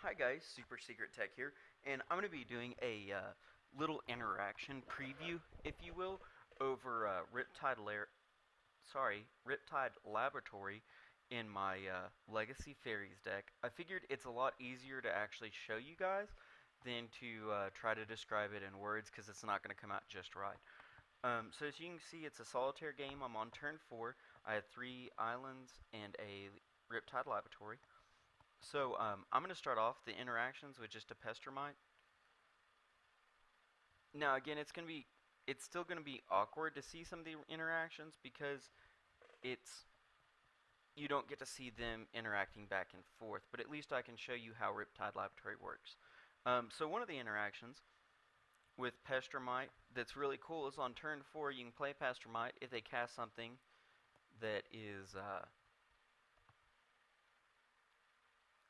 Hi guys, Super Secret Tech here, and I'm going to be doing a little interaction preview, if you will, over Riptide Laboratory in my Legacy Fairies deck. I figured it's a lot easier to actually show you guys than to try to describe it in words because it's not going to come out just right. So as you can see, it's a solitaire game. I'm on turn 4. I have 3 islands and a Riptide Laboratory. So I'm going to start off the interactions with just a Pestermite. Now again, it's still going to be awkward to see some of the interactions because it's you don't get to see them interacting back and forth, but at least I can show you how Riptide Laboratory works. So one of the interactions with Pestermite that's really cool is on turn 4 you can play Pestermite if they cast something that is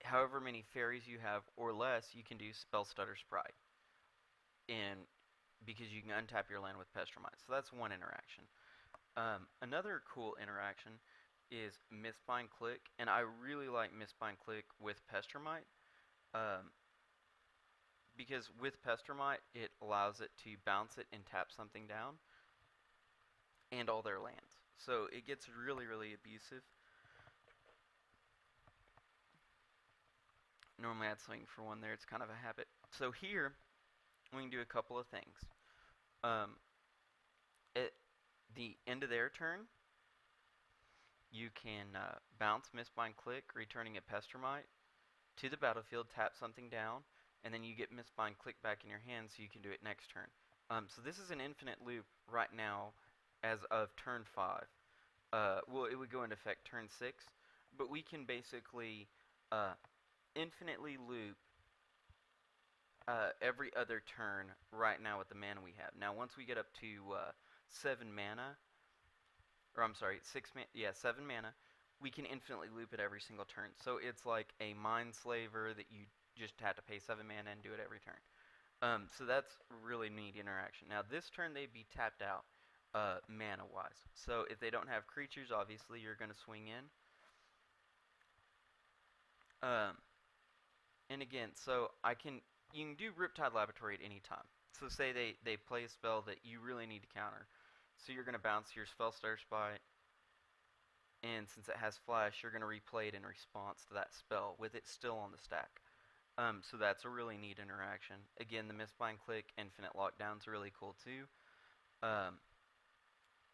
however many fairies you have or less, you can do Spell Stutter Sprite. And because you can untap your land with Pestermite. So that's one interaction. Another cool interaction is Mistbind Click, and I really like Mistbind Click with Pestermite. Because with Pestermite, it allows it to bounce it and tap something down, and all their lands. So it gets really, really abusive. Normally I'd swing for one there, it's kind of a habit. So here, we can do a couple of things. At the end of their turn, you can bounce Mistbind Click, returning a Pestermite to the battlefield, tap something down, and then you get Mistbind Click back in your hand so you can do it next turn. So this is an infinite loop right now as of turn 5. Well, it would go into effect turn 6, but we can basically infinitely loop every other turn right now with the mana we have. Now, once we get up to 7 mana, or I'm sorry, 7 mana, we can infinitely loop it every single turn. So it's like a Mindslaver that you just have to pay 7 mana and do it every turn. So that's really neat interaction. Now, this turn they'd be tapped out mana-wise. So if they don't have creatures, obviously you're going to swing in. And again, so you can do Riptide Laboratory at any time. So say they play a spell that you really need to counter. So you're going to bounce your Spell Stutter Sprite, and since it has Flash, you're going to replay it in response to that spell with it still on the stack. So that's a really neat interaction. Again, the Mistbind Click, Infinite Lockdown's really cool too.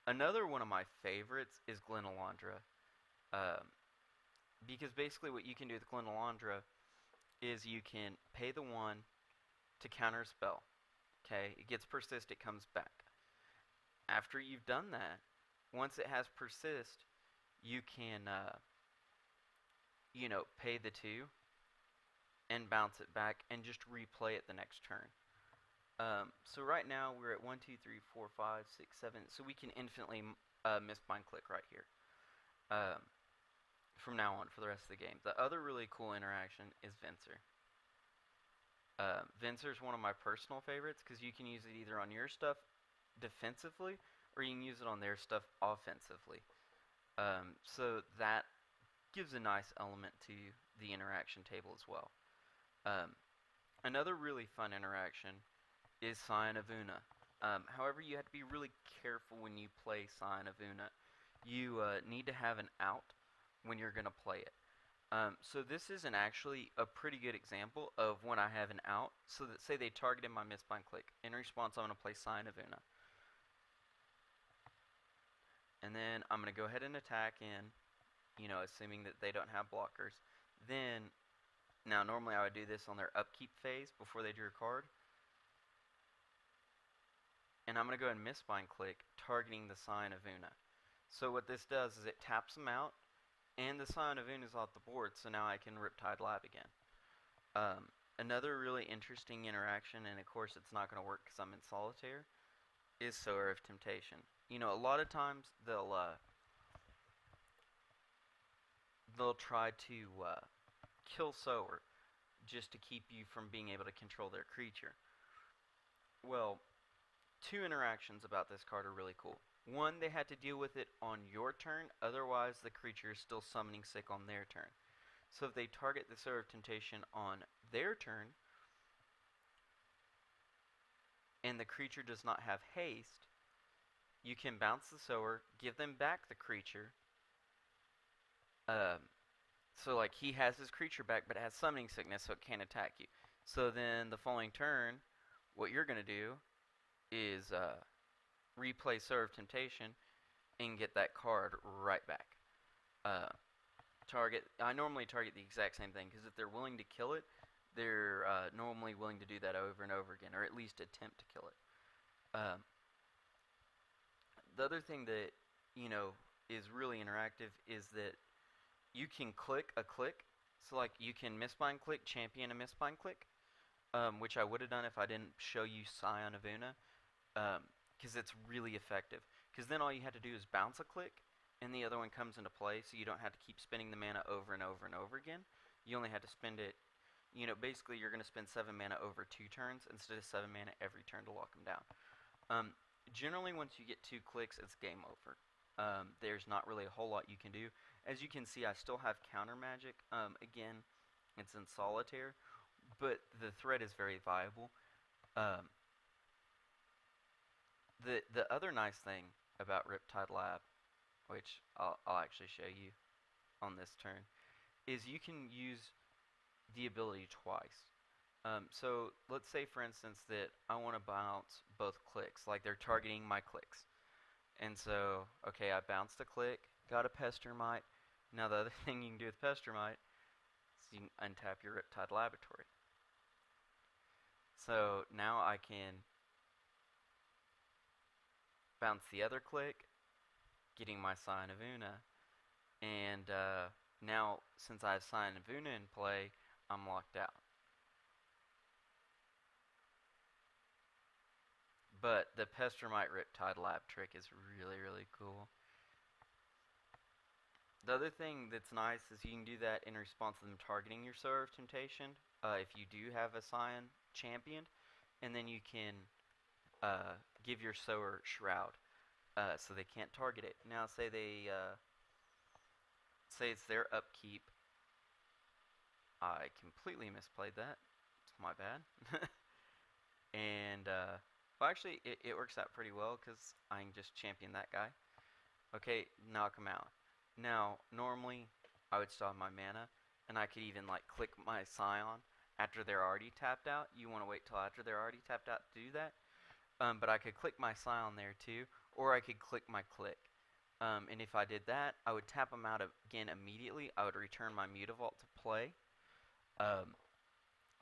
Another one of my favorites is Glenalandra. Because basically what you can do with Glenalandra is you can pay the 1 to counter a spell. Okay, it gets persist, it comes back. After you've done that, once it has persist, you can, pay the 2 and bounce it back and just replay it the next turn. So right now we're at 1, 2, 3, 4, 5, 6, 7. So we can infinitely Mistbind Click right here. From now on for the rest of the game. The other really cool interaction is Venser. Venser is one of my personal favorites because you can use it either on your stuff defensively or you can use it on their stuff offensively. So that gives a nice element to the interaction table as well. Another really fun interaction is Scion of Una. However, you have to be really careful when you play Scion of Una. You need to have an out when you're going to play it. So this isn't actually a pretty good example of when I have an out. So that say they targeted my Mistbind Click. In response, I'm going to play Scion of Una. And then I'm going to go ahead and attack in, assuming that they don't have blockers. Then, now normally I would do this on their upkeep phase before they drew a card. And I'm going to go ahead and Mistbind Click, targeting the Scion of Una. So what this does is it taps them out, and the Scion of Una is off the board, so now I can Riptide Lab again. Another really interesting interaction, and of course it's not going to work because I'm in solitaire, is Sower of Temptation. A lot of times they'll try to kill Sower just to keep you from being able to control their creature. Well, 2 interactions about this card are really cool. One, they had to deal with it on your turn, otherwise the creature is still summoning sick on their turn. So if they target the Sower of Temptation on their turn, and the creature does not have haste, you can bounce the Sower, give them back the creature. So like he has his creature back, but it has Summoning Sickness, so it can't attack you. So then the following turn, what you're gonna do is replay Sower of Temptation and get that card right back. I normally target the exact same thing, because if they're willing to kill it, they're normally willing to do that over and over again, or at least attempt to kill it. The other thing that, is really interactive is that you can click a click. So like you can Mistbind click, champion a Mistbind click, which I would have done if I didn't show you Scion of Una, because it's really effective. Because then all you had to do is bounce a click, and the other one comes into play, so you don't have to keep spending the mana over and over and over again. You only had to spend it, basically you're going to spend 7 mana over 2 turns instead of 7 mana every turn to lock them down. Generally, once you get 2 clicks, it's game over. There's not really a whole lot you can do. As you can see, I still have counter magic. Again, it's in solitaire, but the threat is very viable. The other nice thing about Riptide Lab, which I'll actually show you on this turn, is you can use the ability twice. So let's say, for instance, that I want to bounce both clicks, like they're targeting my clicks. And so, okay, I bounced a click, got a Pestermite. Now the other thing you can do with Pestermite is you can untap your Riptide Laboratory. So now I can bounce the other click, getting my Scion of Una, and now since I have Scion of Una in play, I'm locked out. But the Pestermite Riptide Lab trick is really, really cool. The other thing that's nice is you can do that in response to them targeting your Sower of Temptation, if you do have a Scion championed, and then you can give your Sower Shroud, so they can't target it. Now say say it's their upkeep. I completely misplayed that. It's my bad. And well, actually, it works out pretty well, because I can just champion that guy. Okay, knock him out. Now, normally, I would still have my mana, and I could even like click my Scion after they're already tapped out. You want to wait till after they're already tapped out to do that. But I could click my Scion there too, or I could click my click. And if I did that, I would tap them out again immediately. I would return my Mutavault to play.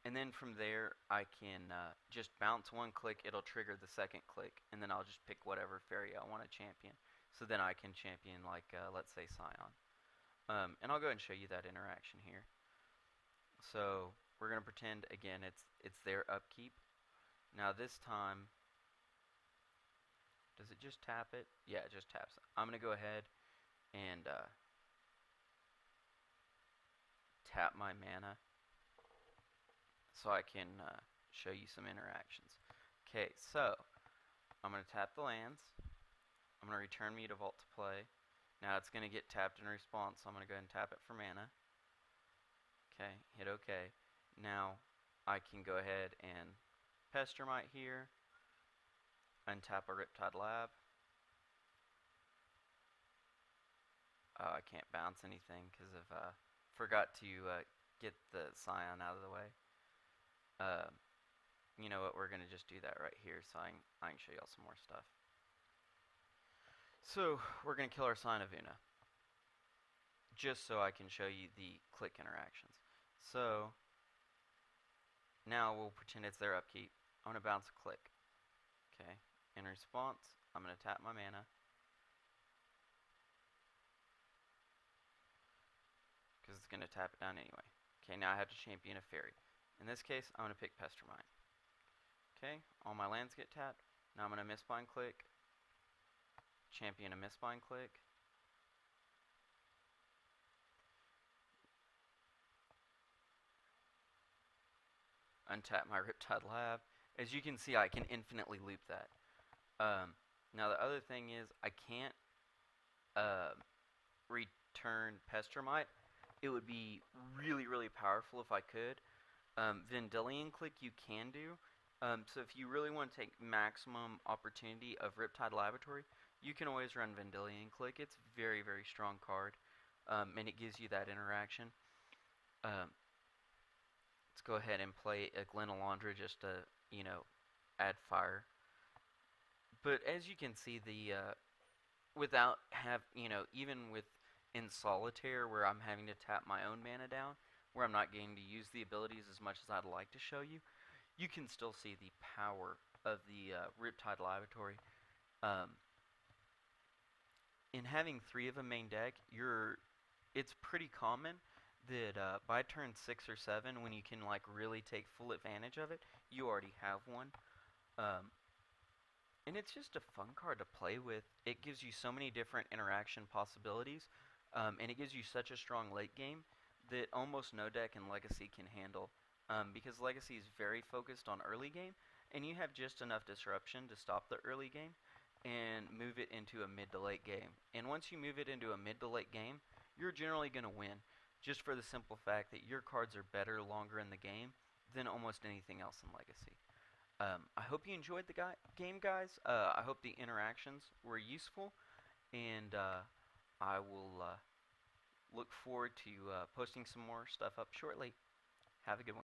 And then from there, I can just bounce one click, it'll trigger the second click, and then I'll just pick whatever fairy I want to champion. So then I can champion, like, let's say Scion. And I'll go ahead and show you that interaction here. So we're going to pretend, again, it's their upkeep. Now this time, does it just tap it? Yeah, it just taps it. I'm going to go ahead and tap my mana, so I can show you some interactions. Okay, so I'm going to tap the lands. I'm going to return Mutavault to play. Now it's going to get tapped in response, so I'm going to go ahead and tap it for mana. Okay, hit OK. Now I can go ahead and Pestermite here, untap a Riptide Lab. I can't bounce anything because of forgot to get the Scion out of the way. You know what, we're going to just do that right here, so I can show y'all some more stuff. So we're going to kill our Scion of Una, just so I can show you the click interactions. So now we'll pretend it's their upkeep. I'm going to bounce a click. Okay, in response, I'm going to tap my mana, because it's going to tap it down anyway. Okay, now I have to champion a fairy. In this case, I'm going to pick Pestermite. Okay, all my lands get tapped. Now I'm going to Mistbind click, champion a Mistbind click. Untap my Riptide Lab. As you can see, I can infinitely loop that. Now the other thing is, I can't return Pestermite it would be really, really powerful if I could. Vendilion Click you can do. So if you really want to take maximum opportunity of Riptide Laboratory, you can always run Vendilion Click. It's very, very strong card, and it gives you that interaction. Um, let's go ahead and play a Glenalandra just to, you know, add fire. But as you can see, the without even with in solitaire where I'm having to tap my own mana down, where I'm not getting to use the abilities as much as I'd like to show you, you can still see the power of the Riptide Laboratory. Um, in having 3 of a main deck, it's pretty common that by turn 6 or 7, when you can like really take full advantage of it, you already have one. Um, and it's just a fun card to play with. It gives you so many different interaction possibilities, and it gives you such a strong late game that almost no deck in Legacy can handle. Because Legacy is very focused on early game, and you have just enough disruption to stop the early game and move it into a mid to late game. And once you move it into a mid to late game, you're generally going to win, just for the simple fact that your cards are better longer in the game than almost anything else in Legacy. I hope you enjoyed the game, guys. I hope the interactions were useful, and I will look forward to posting some more stuff up shortly. Have a good one.